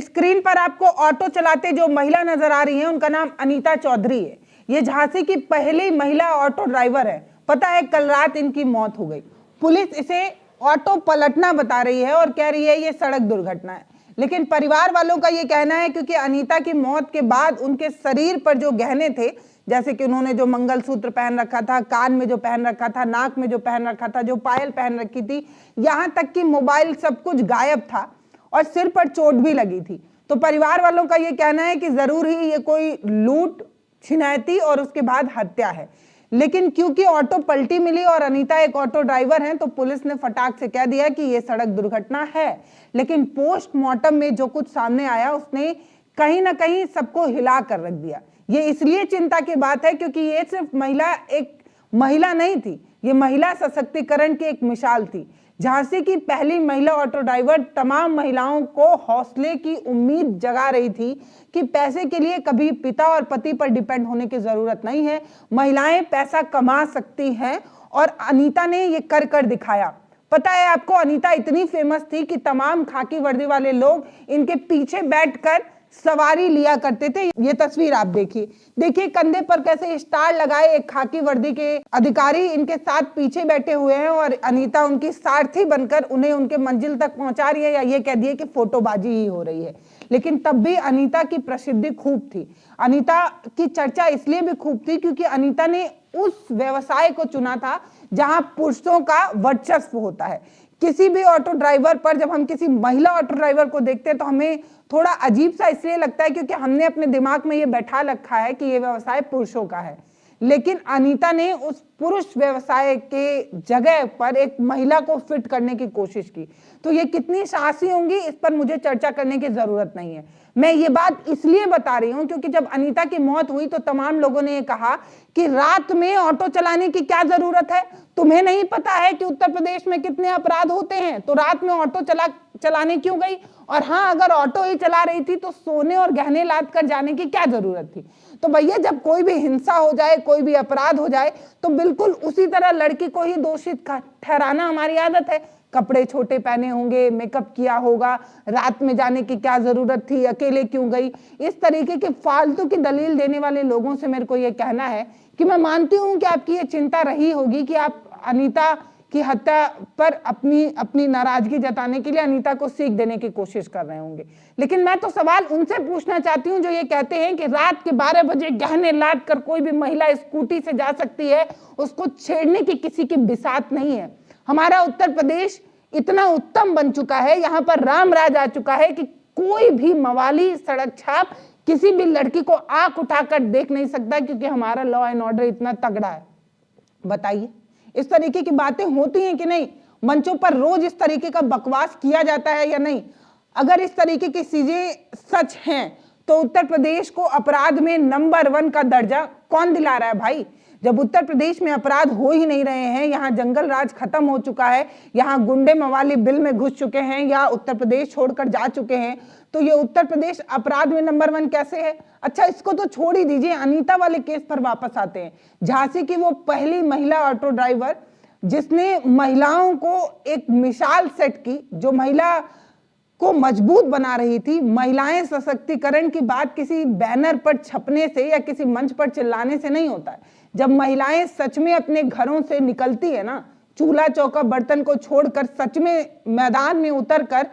Screen पर आपको auto चलाते जो महिला नजर आ रही है उनका नाम अनीता चौधरी है। ये झांसी की पहली महिला ऑटो ड्राइवर है। पता है कल रात इनकी मौत हो गई। पुलिस इसे ऑटो पलटना बता रही है और कह रही है ये सड़क दुर्घटना है, लेकिन परिवार वालों का ये कहना है क्योंकि अनीता की मौत के बाद उनके शरीर पर जो गहने थे, जैसे कि उन्होंने जो मंगलसूत्र पहन रखा था, कान में जो पहन रखा था, नाक में जो पहन रखा था, जो पायल पहन रखी थी, यहां तक कि मोबाइल, सब कुछ गायब था और सिर पर चोट भी लगी थी। तो परिवार वालों का ये कहना है कि जरूर ही ये कोई लूट, छिनैती और उसके बाद हत्या है। लेकिन क्योंकि ऑटो पलटी मिली और अनीता एक ऑटो ड्राइवर हैं, तो पुलिस ने फटाक से कह दिया कि ये सड़क दुर्घटना है। लेकिन पोस्टमार्टम में जो कुछ सामने आया उसने कहीं ना कहीं सबको हिला कर रख दिया। ये इसलिए चिंता की बात है क्योंकि ये सिर्फ एक महिला नहीं थी, ये महिला सशक्तिकरण की एक मिसाल थी। झांसी की पहली महिला ऑटो ड्राइवर तमाम महिलाओं को हौसले की उम्मीद जगा रही थी कि पैसे के लिए कभी पिता और पति पर डिपेंड होने की जरूरत नहीं है, महिलाएं पैसा कमा सकती हैं और अनीता ने ये कर दिखाया। पता है आपको, अनीता इतनी फेमस थी कि तमाम खाकी वर्दी वाले लोग इनके पीछे बैठकर सवारी लिया करते थे। ये तस्वीर आप देखिए कंधे पर कैसे स्टार लगाए एक खाकी वर्दी के अधिकारी इनके साथ पीछे बैठे हुए हैं और अनीता उनकी सारथी बनकर उन्हें उनके मंजिल तक पहुंचा रही है, या ये कह दिए कि फोटोबाजी ही हो रही है। लेकिन तब भी अनीता की प्रसिद्धि खूब थी। अनीता की चर्चा इसलिए भी खूब थी क्योंकि अनीता ने उस व्यवसाय को चुना था जहां पुरुषों का वर्चस्व होता है। किसी भी ऑटो ड्राइवर पर जब हम किसी महिला ऑटो ड्राइवर को देखते हैं तो हमें थोड़ा अजीब सा इसलिए लगता है क्योंकि हमने अपने दिमाग में ये बैठा रखा है कि ये व्यवसाय पुरुषों का है। लेकिन अनीता ने उस पुरुष व्यवसाय के जगह पर एक महिला को फिट करने की कोशिश की। तो ये कितनी साहसी होंगी इस पर मुझे चर्चा करने की जरूरत नहीं है। मैं ये बात इसलिए बता रही हूं क्योंकि जब अनीता की मौत हुई तो तमाम लोगों ने ये कहा कि रात में ऑटो चलाने की क्या जरूरत है, तुम्हें नहीं पता है कि उत्तर प्रदेश में कितने अपराध होते हैं, तो रात में ऑटो चलाने क्यों गई? और हाँ, अगर ऑटो ही चला रही थी तो सोने और गहने लाद कर जाने की क्या जरूरत थी? तो भैया, जब कोई भी हिंसा हो जाए, कोई भी अपराध हो जाए, तो बिल्कुल उसी तरह लड़की को ही दोषित ठहराना हमारी आदत है। कपड़े छोटे पहने होंगे, मेकअप किया होगा, रात में जाने की क्या जरूरत थी, अकेले क्यों गई, इस तरीके के फालतू की दलील देने वाले लोगों से मेरे को ये कहना है कि मैं मानती हूं कि आपकी ये चिंता रही होगी कि आप अनीता की हत्या पर अपनी नाराजगी जताने के लिए अनीता को सीख देने की कोशिश कर रहे होंगे। लेकिन मैं तो सवाल उनसे पूछना चाहती हूं जो ये कहते हैं कि रात के 12 बजे गहने लाद कर कोई भी महिला स्कूटी से जा सकती है, उसको छेड़ने की किसी की बिसात नहीं है। हमारा उत्तर प्रदेश इतना उत्तम बन चुका है, यहाँ पर राम राज आ चुका है कि कोई भी मवाली सड़क छाप किसी भी लड़की को आंख उठाकर देख नहीं सकता क्योंकि हमारा लॉ एंड ऑर्डर इतना तगड़ा है। बताइए, इस तरीके की बातें होती हैं कि नहीं? मंचों पर रोज इस तरीके का बकवास किया जाता है या नहीं? अगर इस तरीके की चीजें सच हैं तो उत्तर प्रदेश को अपराध में नंबर 1 का दर्जा कौन दिला रहा है भाई? जब उत्तर प्रदेश में अपराध हो ही नहीं रहे हैं, यहाँ जंगल राज खत्म हो चुका है, यहाँ गुंडे मवाली बिल में घुस चुके हैं या उत्तर प्रदेश छोड़कर जा चुके हैं, तो ये उत्तर प्रदेश अपराध में नंबर 1 कैसे है? अच्छा, इसको तो छोड़ ही दीजिए, अनीता वाले केस पर वापस आते हैं। झांसी की वो पहली महिला ऑटो ड्राइवर जिसने महिलाओं को एक मिसाल सेट की, जो महिला को मजबूत बना रही थी। महिलाएं सशक्तिकरण की बात किसी बैनर पर छपने से या किसी मंच पर चिल्लाने से नहीं होता है। जब महिलाएं सच में अपने घरों से निकलती है ना, चूल्हा चौका बर्तन को छोड़कर सच में मैदान में उतरकर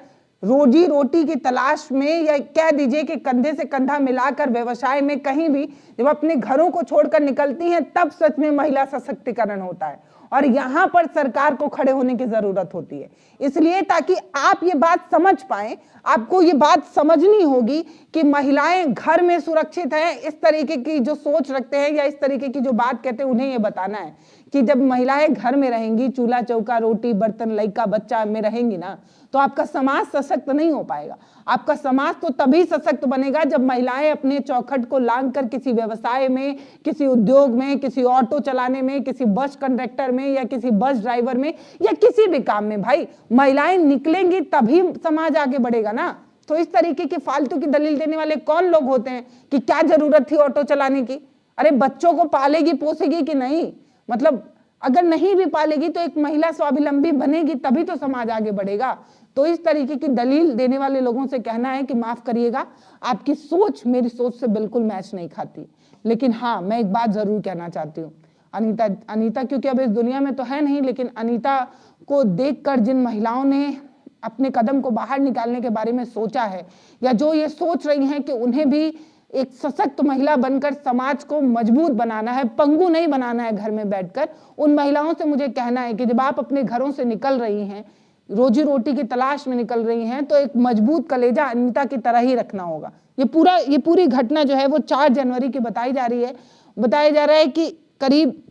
रोजी रोटी की तलाश में, या कह दीजिए कि कंधे से कंधा मिलाकर व्यवसाय में कहीं भी जब अपने घरों को छोड़कर निकलती हैं, तब सच में महिला सशक्तिकरण होता है। और यहां पर सरकार को खड़े होने की जरूरत होती है। इसलिए ताकि आप ये बात समझ पाए, आपको ये बात समझनी होगी कि महिलाएं घर में सुरक्षित हैं। इस तरीके की जो सोच रखते हैं या इस तरीके की जो बात कहते हैं, उन्हें ये बताना है कि जब महिलाएं घर में रहेंगी, चूल्हा चौका रोटी बर्तन लड़का बच्चा में रहेंगी ना, तो आपका समाज सशक्त नहीं हो पाएगा। आपका समाज तो तभी सशक्त बनेगा जब महिलाएं अपने चौखट को लांग कर किसी व्यवसाय में, किसी उद्योग में, किसी ऑटो चलाने में, किसी बस कंडक्टर में या किसी बस ड्राइवर में या किसी भी काम में भाई महिलाएं निकलेंगी, तभी समाज आगे बढ़ेगा ना। तो इस तरीके की फालतू की दलील देने वाले कौन लोग होते हैं कि क्या जरूरत थी ऑटो चलाने की? अरे बच्चों को पालेगी पोसेगी कि नहीं? मतलब अगर नहीं भी पालेगी तो एक महिला स्वावलंबी बनेगी, तभी तो समाज आगे बढ़ेगा। तो इस तरीके की दलील देने वाले लोगों से कहना है कि माफ करिएगा, आपकी सोच मेरी सोच से बिल्कुल मैच नहीं खाती। लेकिन हाँ, मैं एक बात जरूर कहना चाहती हूँ, अनीता क्योंकि अब इस दुनिया में तो है नहीं, लेकिन अनीता को देखकर जिन महिलाओं ने अपने कदम को बाहर निकालने के बारे में सोचा है, या जो ये सोच रही हैं कि उन्हें भी एक सशक्त महिला बनकर समाज को मजबूत बनाना है, पंगु नहीं बनाना है घर में बैठकर, उन महिलाओं से मुझे कहना है कि जब आप अपने घरों से निकल रही हैं, रोजी रोटी की तलाश में निकल रही हैं, तो एक मजबूत कलेजा अनीता की तरह ही रखना होगा। ये पूरी घटना जो है वो 4 जनवरी की बताई जा रही है। बताया जा रहा है कि करीब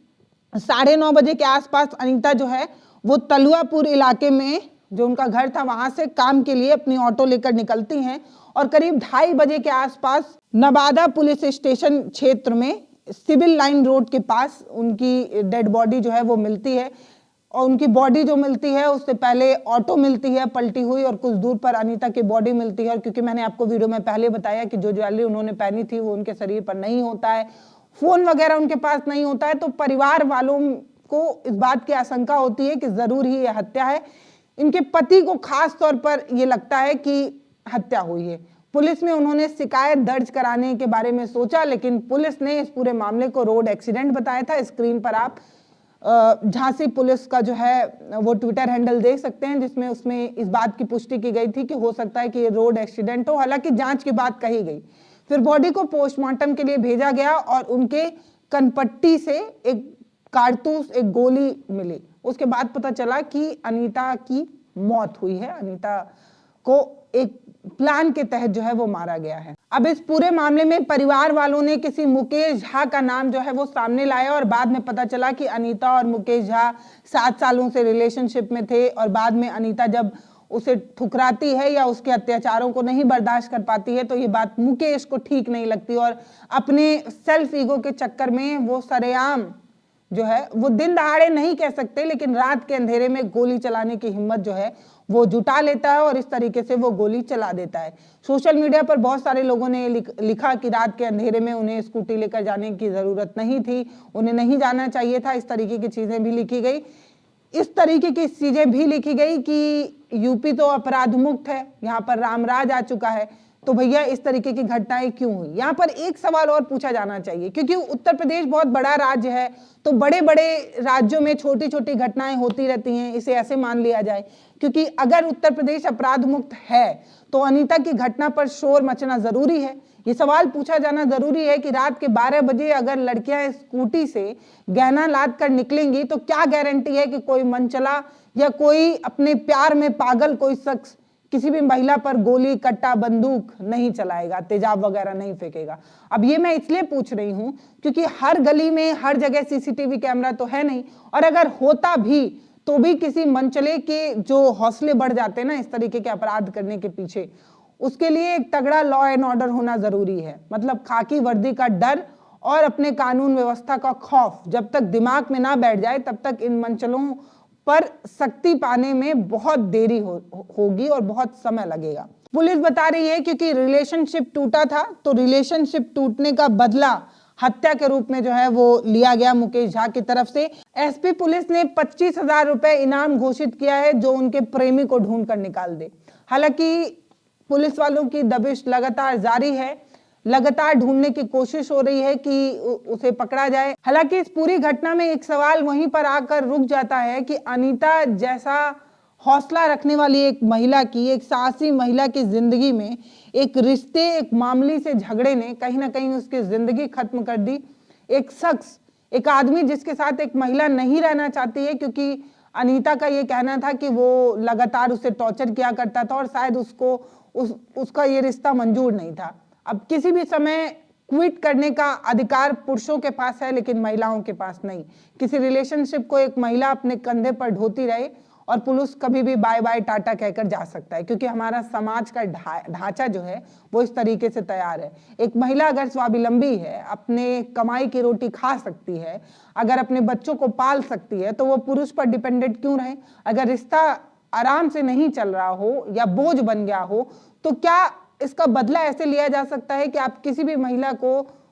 9:30 बजे के आसपास अनीता जो है वो तलुआपुर इलाके में, जो उनका घर था, वहां से काम के लिए अपनी ऑटो लेकर निकलती हैं और करीब 2:30 बजे के आसपास नवादा पुलिस स्टेशन क्षेत्र में सिविल लाइन रोड के पास उनकी डेड बॉडी जो है वो मिलती है। और उनकी बॉडी जो मिलती है उससे पहले ऑटो मिलती है पलटी हुई, और कुछ दूर पर अनीता की बॉडी मिलती है। और क्योंकि मैंने आपको वीडियो में पहले बताया कि जो ज्वेलरी उन्होंने पहनी थी वो उनके शरीर पर नहीं होता है, फोन वगैरह उनके पास नहीं होता है, तो परिवार वालों को इस बात की आशंका होती है कि जरूर ही यह हत्या है। इनके पति को खास तौर पर यह लगता है कि हत्या हुई है। पुलिस में उन्होंने शिकायत दर्ज कराने के बारे में सोचा, लेकिन पुलिस ने इस पूरे मामले को रोड एक्सीडेंट बताया था। स्क्रीन पर आप झांसी पुलिस का जो है वो ट्विटर हैंडल देख सकते हैं, जिसमें उसमें इस बात की पुष्टि की गई थी कि हो सकता है कि ये रोड एक्सीडेंट हो। हालांकि जांच की बात कही गई। फिर बॉडी को पोस्टमार्टम के लिए भेजा गया और उनके कनपट्टी से एक कारतूस, एक गोली मिली। उसके बाद पता चला कि अनीता की मौत हुई है। अनीता को एक प्लान के तहत जो है वो मारा गया है। अब इस पूरे मामले में परिवार वालों ने किसी मुकेश झा का नाम जो है वो सामने लाया, और बाद में पता चला कि अनीता और मुकेश झा 7 सालों से रिलेशनशिप में थे। और बाद में अनीता जब उसे ठुकराती है या उसके अत्याचारों को नहीं बर्दाश्त कर पाती है, तो ये बात मुकेश को ठीक नहीं लगती और अपने सेल्फ ईगो के चक्कर में वो सरेआम जो है वो दिन दहाड़े नहीं कह सकते, लेकिन रात के अंधेरे में गोली चलाने की हिम्मत जो है वो जुटा लेता है और इस तरीके से वो गोली चला देता है। सोशल मीडिया पर बहुत सारे लोगों ने लिखा कि रात के अंधेरे में उन्हें स्कूटी लेकर जाने की जरूरत नहीं थी, उन्हें नहीं जाना चाहिए था। इस तरीके की चीजें भी लिखी गई। इस तरीके की चीजें भी लिखी गई कि यूपी तो अपराध मुक्त है, यहाँ पर रामराज आ चुका है, तो भैया इस तरीके की घटनाएं क्यों हुई। यहाँ पर एक सवाल और पूछा जाना चाहिए, क्योंकि उत्तर प्रदेश बहुत बड़ा राज्य है, तो बड़े बड़े राज्यों में छोटी छोटी घटनाएं होती रहती हैं, इसे ऐसे मान लिया जाए। क्योंकि अगर उत्तर प्रदेश अपराध मुक्त है तो अनीता की घटना पर शोर मचना जरूरी है। ये सवाल पूछा जाना जरूरी है कि रात के 12 बजे अगर लड़कियां स्कूटी से गहना लाद कर निकलेंगी तो क्या गारंटी है कि कोई मनचला या कोई अपने प्यार में पागल कोई शख्स किसी भी महिला पर गोली, कट्टा, बंदूक नहीं चलाएगा, तेजाब वगैरह नहीं फेंकेगा। अब ये मैं इसलिए पूछ रही हूं क्योंकि हर गली में हर जगह सीसीटीवी कैमरा तो है नहीं, और अगर होता भी तो भी किसी मनचले के जो हौसले बढ़ जाते हैं ना इस तरीके के अपराध करने के पीछे, उसके लिए एक तगड़ा लॉ एंड ऑर्डर होना जरूरी है। मतलब खाकी वर्दी का डर और अपने कानून व्यवस्था का खौफ जब तक दिमाग में ना बैठ जाए तब तक इन मनचलों पर सख्ती पाने में बहुत देरी होगी और बहुत समय लगेगा। पुलिस बता रही है क्योंकि रिलेशनशिप टूटा था, तो रिलेशनशिप टूटने का बदला हत्या के रूप में जो है वो लिया गया मुकेश झा की तरफ से। एसपी पुलिस ने 25,000 रुपए इनाम घोषित किया है जो उनके प्रेमी को ढूंढ कर निकाल दे। हालांकि पुलिस वालों की दबिश लगातार जारी है, लगातार ढूंढने की कोशिश हो रही है कि उसे पकड़ा जाए। हालांकि इस पूरी घटना में एक सवाल वहीं पर आकर रुक जाता है कि अनीता जैसा हौसला रखने वाली एक महिला की, एक साहसी महिला की जिंदगी में एक रिश्ते, एक मामूली से झगड़े ने कहीं ना कहीं उसकी जिंदगी खत्म कर दी। एक शख्स, एक आदमी जिसके साथ एक महिला नहीं रहना चाहती है, क्योंकि अनीता का ये कहना था कि वो लगातार उसे टॉर्चर किया करता था और शायद उसको उसका ये रिश्ता मंजूर नहीं था। अब किसी भी समय क्विट करने का अधिकार पुरुषों के पास है लेकिन महिलाओं के पास नहीं। किसी रिलेशनशिप को एक महिला अपने कंधे पर ढोती रहे और पुरुष कभी भी बाय बाय टाटा कहकर जा सकता है, क्योंकि हमारा समाज का ढांचा जो है वो इस तरीके से तैयार है। एक महिला अगर स्वावलंबी है, अपने कमाई की रोटी खा सकती है, अगर अपने बच्चों को पाल सकती है, तो वो पुरुष पर डिपेंडेंट क्यों रहे। अगर रिश्ता आराम से नहीं चल रहा हो या बोझ बन गया हो तो क्या इसका बदला ऐसे लिया जा सकता है कि आप किसी भी महिला को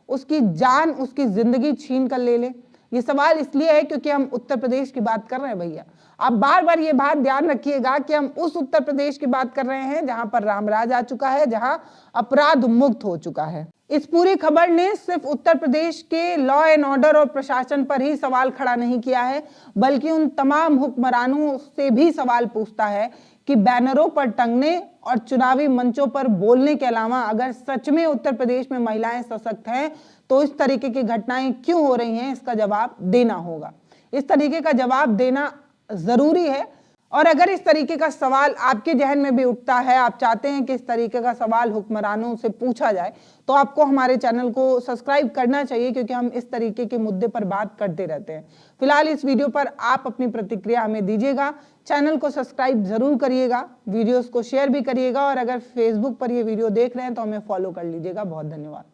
उसकी जान, उसकी जिंदगी छीन कर ले लें। ये सवाल इसलिए है क्योंकि हम उत्तर प्रदेश की बात कर रहे हैं भैया। आप बार बार ये बात ध्यान रखिएगा कि हम उस उत्तर प्रदेश की बात कर रहे हैं जहां पर रामराज आ चुका है, जहां अपराध मुक्त हो चुका है। इस पूरी खबर ने सिर्फ उत्तर प्रदेश के लॉ एंड ऑर्डर और प्रशासन पर ही सवाल खड़ा नहीं किया है, बल्कि उन तमाम हुक्मरानों से भी सवाल पूछता है कि बैनरों पर टंगने और चुनावी मंचों पर बोलने के अलावा अगर सच में उत्तर प्रदेश में महिलाएं सशक्त हैं तो इस तरीके की घटनाएं क्यों हो रही हैं, इसका जवाब देना होगा। इस तरीके का जवाब देना जरूरी है। और अगर इस तरीके का सवाल आपके जहन में भी उठता है, आप चाहते हैं कि इस तरीके का सवाल हुक्मरानों से पूछा जाए, तो आपको हमारे चैनल को सब्सक्राइब करना चाहिए, क्योंकि हम इस तरीके के मुद्दे पर बात करते रहते हैं। फिलहाल इस वीडियो पर आप अपनी प्रतिक्रिया हमें दीजिएगा। चैनल को सब्सक्राइब जरूर करिएगा, वीडियोस को शेयर भी करिएगा, और अगर फेसबुक पर ये वीडियो देख रहे हैं तो हमें फॉलो कर लीजिएगा। बहुत धन्यवाद।